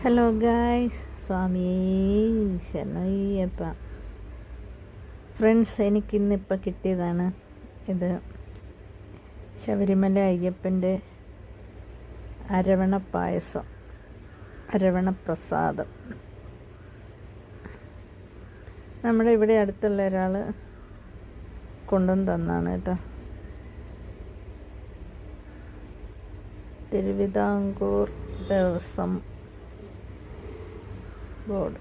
Hello guys, സ്വാമി ശരണയ്യപ്പ. Friends, എനിക്കിന്നിപ്പോൾ കിട്ടിയതാണ് ഇത്. ശബരിമല അയ്യപ്പൻ്റെ അരവണ പായസം, അരവണ പ്രസാദം. നമ്മുടെ ഇവിടെ അടുത്തുള്ള ഒരാൾ കൊണ്ടുവന്ന് തന്നാണ് കേട്ടോ. തിരുവിതാംകൂർ ദേവസ്വം ബോർഡ്.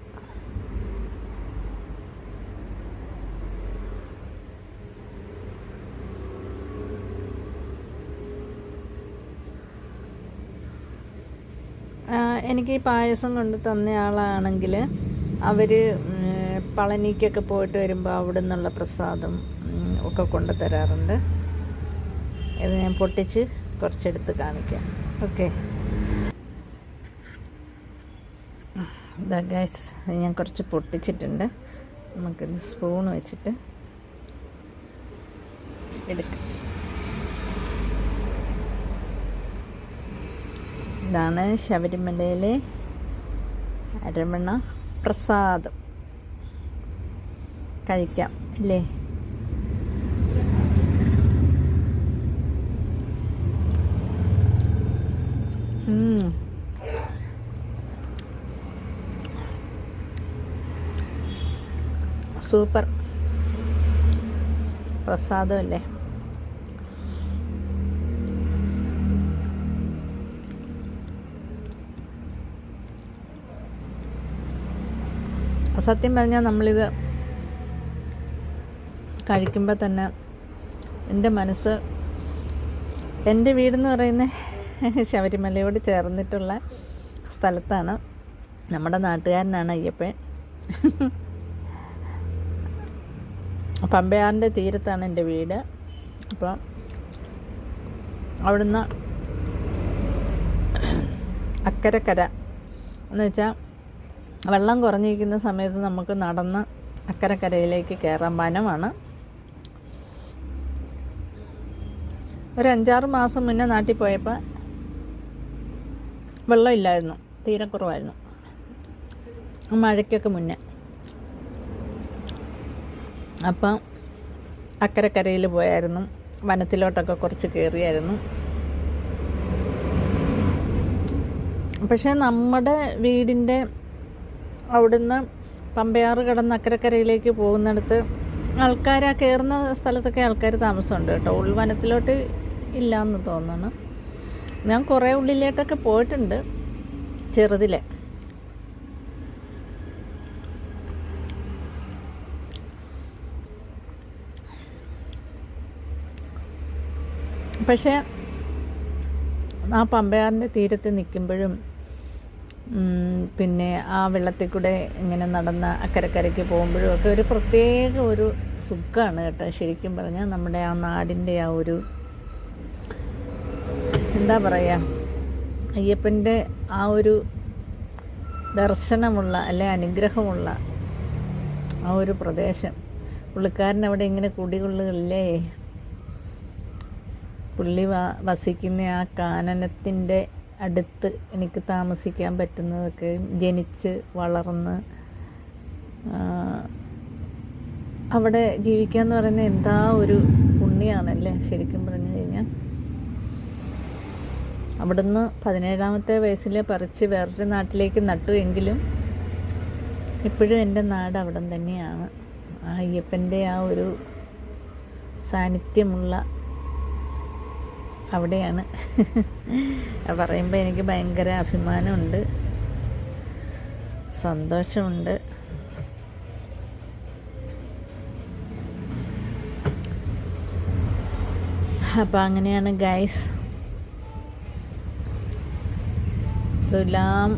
എനിക്ക് ഈ പായസം കൊണ്ട് തന്നയാളാണെങ്കിൽ അവർ പളനിക്കൊക്കെ പോയിട്ട് വരുമ്പോൾ അവിടെ നിന്നുള്ള പ്രസാദം ഒക്കെ കൊണ്ടു തരാറുണ്ട്. ഇത് ഞാൻ പൊട്ടിച്ച് കുറച്ചെടുത്ത് കാണിക്കാം. ഓക്കെ, ഇതാ ഗൈസ്, ഞാൻ കുറച്ച് പൊട്ടിച്ചിട്ടുണ്ട്. നമുക്കിത് സ്പൂൺ വെച്ചിട്ട് എടുക്കാം. ഇതാണ് ശബരിമലയിലെ അരവണ പ്രസാദം. കഴിക്കാം അല്ലേ? സൂപ്പർ പ്രസാദമല്ലേ? സത്യം പറഞ്ഞാൽ നമ്മളിത് കഴിക്കുമ്പോൾ തന്നെ എൻ്റെ മനസ്സ്, എൻ്റെ വീടെന്ന് പറയുന്നത് ശബരിമലയോട് ചേർന്നിട്ടുള്ള സ്ഥലത്താണ്. നമ്മുടെ നാട്ടുകാരനാണ് അയ്യപ്പൻ. പമ്പയാറിൻ്റെ തീരത്താണ് എൻ്റെ വീട്. അപ്പോൾ അവിടുന്ന് അക്കരക്കര എന്ന് വെച്ചാൽ വെള്ളം കുറഞ്ഞിരിക്കുന്ന സമയത്ത് നമുക്ക് നടന്ന് അക്കരക്കരയിലേക്ക് കയറാൻ. വനമാണ്. ഒരു 5-6 മാസം മുന്നേ നാട്ടിൽ പോയപ്പോൾ വെള്ളമില്ലായിരുന്നു, തീരെ കുറവായിരുന്നു. മഴയ്ക്കൊക്കെ മുന്നേ. അപ്പം അക്കരക്കരയിൽ പോയായിരുന്നു, വനത്തിലോട്ടൊക്കെ കുറച്ച് കയറിയായിരുന്നു. പക്ഷേ നമ്മുടെ വീടിൻ്റെ അവിടുന്ന് പമ്പയാറ് കടന്ന് അക്കരക്കരയിലേക്ക് പോകുന്നിടത്ത് ആൾക്കാർ, ആ കയറുന്ന സ്ഥലത്തൊക്കെ ആൾക്കാർ താമസമുണ്ട് കേട്ടോ. ഉൾവനത്തിലോട്ട് ഇല്ലയെന്ന് തോന്നുന്നു. ഞാൻ കുറേ ഉള്ളിലോട്ടൊക്കെ പോയിട്ടുണ്ട് ചെറുതിലെ. പക്ഷേ ആ പമ്പയാറിൻ്റെ തീരത്ത് നിൽക്കുമ്പോഴും പിന്നെ ആ വെള്ളത്തിൽ കൂടെ ഇങ്ങനെ നടന്ന് അക്കരക്കരയ്ക്ക് പോകുമ്പോഴും ഒക്കെ ഒരു പ്രത്യേക ഒരു സുഖമാണ് കേട്ടോ. ശരിക്കും പറഞ്ഞാൽ നമ്മുടെ ആ നാടിൻ്റെ ആ ഒരു, എന്താ പറയുക, അയ്യപ്പൻ്റെ ആ ഒരു ദർശനമുള്ള അല്ലെ അനുഗ്രഹമുള്ള ആ ഒരു പ്രദേശം. പുള്ളിക്കാരൻ അവിടെ ഇങ്ങനെ കുടികൊള്ളുകയല്ലേ. പുള്ളി വസിക്കുന്ന ആ കാനനത്തിൻ്റെ അടുത്ത് എനിക്ക് താമസിക്കാൻ പറ്റുന്നതൊക്കെ, ജനിച്ച് വളർന്ന് അവിടെ ജീവിക്കുക എന്ന് പറയുന്നത് എന്താ ഒരു പുണ്യമാണല്ലേ ശരിക്കും പറഞ്ഞു കഴിഞ്ഞാൽ. അവിടുന്ന് 17-ാമത്തെ വയസ്സിൽ പറിച്ച് വേറൊരു നാട്ടിലേക്ക് നട്ടു എങ്കിലും ഇപ്പോഴും എൻ്റെ നാട് അവിടം തന്നെയാണ്. ആ അയ്യപ്പൻ്റെ ആ ഒരു സാന്നിധ്യമുള്ള അവിടെയാണ്. പറയുമ്പോൾ എനിക്ക് ഭയങ്കര അഭിമാനമുണ്ട്, സന്തോഷമുണ്ട്. അപ്പം അങ്ങനെയാണ് ഗൈസ്. തുലാം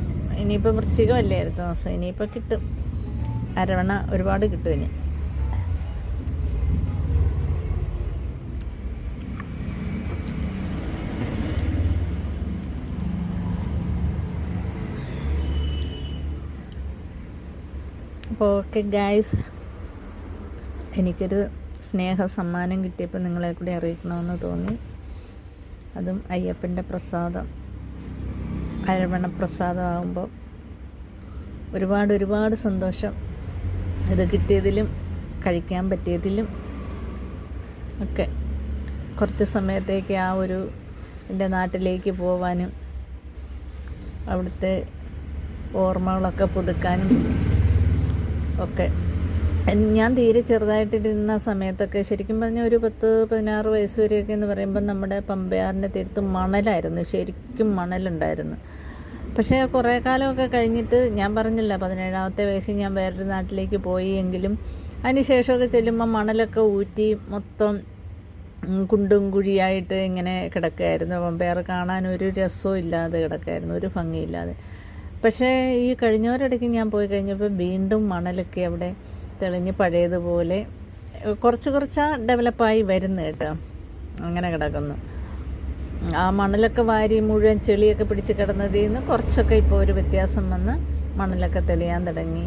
ഇനിയിപ്പോൾ വൃശ്ചികമല്ലേ അടുത്ത ദിവസം. ഇനിയിപ്പോൾ കിട്ടും അരവണ, ഒരുപാട് കിട്ടും ഇനി. അപ്പോൾ ഓക്കെ ഗായ്സ്, എനിക്കൊരു സ്നേഹ സമ്മാനം കിട്ടിയപ്പോൾ നിങ്ങളെ കൂടി അറിയിക്കണമെന്ന് തോന്നി. അതും അയ്യപ്പൻ്റെ പ്രസാദം, അരവണ പ്രസാദമാകുമ്പോൾ ഒരുപാട് സന്തോഷം ഇത് കിട്ടിയതിലും കഴിക്കാൻ പറ്റിയതിലും ഒക്കെ. കുറച്ച് സമയത്തേക്ക് എൻ്റെ നാട്ടിലേക്ക് പോവാനും അവിടുത്തെ ഓർമ്മകളൊക്കെ പുതുക്കാനും ഒക്കെ. ഞാൻ തീരെ ചെറുതായിട്ടിരുന്ന സമയത്തൊക്കെ ശരിക്കും പറഞ്ഞാൽ ഒരു 10-16 വയസ്സ് വരെയൊക്കെ എന്ന് പറയുമ്പോൾ നമ്മുടെ പമ്പയാറിൻ്റെ തീരത്ത് മണലായിരുന്നു, ശരിക്കും മണലുണ്ടായിരുന്നു. പക്ഷേ കുറേ കാലമൊക്കെ കഴിഞ്ഞിട്ട്, ഞാൻ പറഞ്ഞില്ല 17ാമത്തെ വയസ്സിൽ ഞാൻ വേറൊരു നാട്ടിലേക്ക് പോയി എങ്കിലും അതിന് ശേഷമൊക്കെ ചെല്ലുമ്പോൾ മണലൊക്കെ ഊറ്റി മൊത്തം കുണ്ടും കുഴിയായിട്ട് ഇങ്ങനെ കിടക്കുകയായിരുന്നു. പമ്പയാറ് കാണാൻ ഒരു രസവും ഇല്ലാതെ കിടക്കുകയായിരുന്നു, ഒരു ഭംഗിയില്ലാതെ. പക്ഷേ ഈ കഴിഞ്ഞോരിടയ്ക്ക് ഞാൻ പോയി കഴിഞ്ഞപ്പോൾ വീണ്ടും മണലൊക്കെ അവിടെ തെളിഞ്ഞ് പഴയതുപോലെ കുറച്ച് ഡെവലപ്പായി വരുന്നു കേട്ടോ. അങ്ങനെ കിടക്കുന്നു. ആ മണലൊക്കെ വാരി മുഴുവൻ ചെളിയൊക്കെ പിടിച്ച് കിടന്നതിൽ നിന്ന് കുറച്ചൊക്കെ ഇപ്പോൾ ഒരു വ്യത്യാസം വന്ന് മണലൊക്കെ തെളിയാൻ തുടങ്ങി.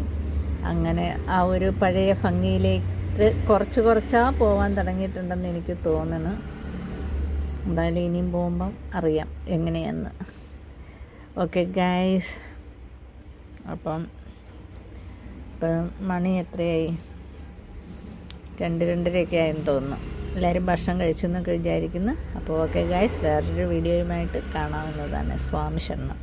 അങ്ങനെ ആ ഒരു പഴയ ഭംഗിയിലേക്ക് കുറച്ചാ പോകാൻ തുടങ്ങിയിട്ടുണ്ടെന്ന് എനിക്ക് തോന്നുന്നു. എന്തായാലും ഇനിയും പോകുമ്പം അറിയാം എങ്ങനെയെന്ന്. ഓക്കെ ഗൈസ്, അപ്പം ഇപ്പം മണി എത്രയായി? 2-2:30 ആയെന്ന് തോന്നുന്നു. എല്ലാവരും ഭക്ഷണം കഴിച്ചു എന്നൊക്കെ വിചാരിക്കുന്നു. അപ്പോൾ ഓക്കെ ഗൈസ്, വേറൊരു വീഡിയോയുമായിട്ട് കാണാവുന്നതാണ്. സ്വാമി ശരണം.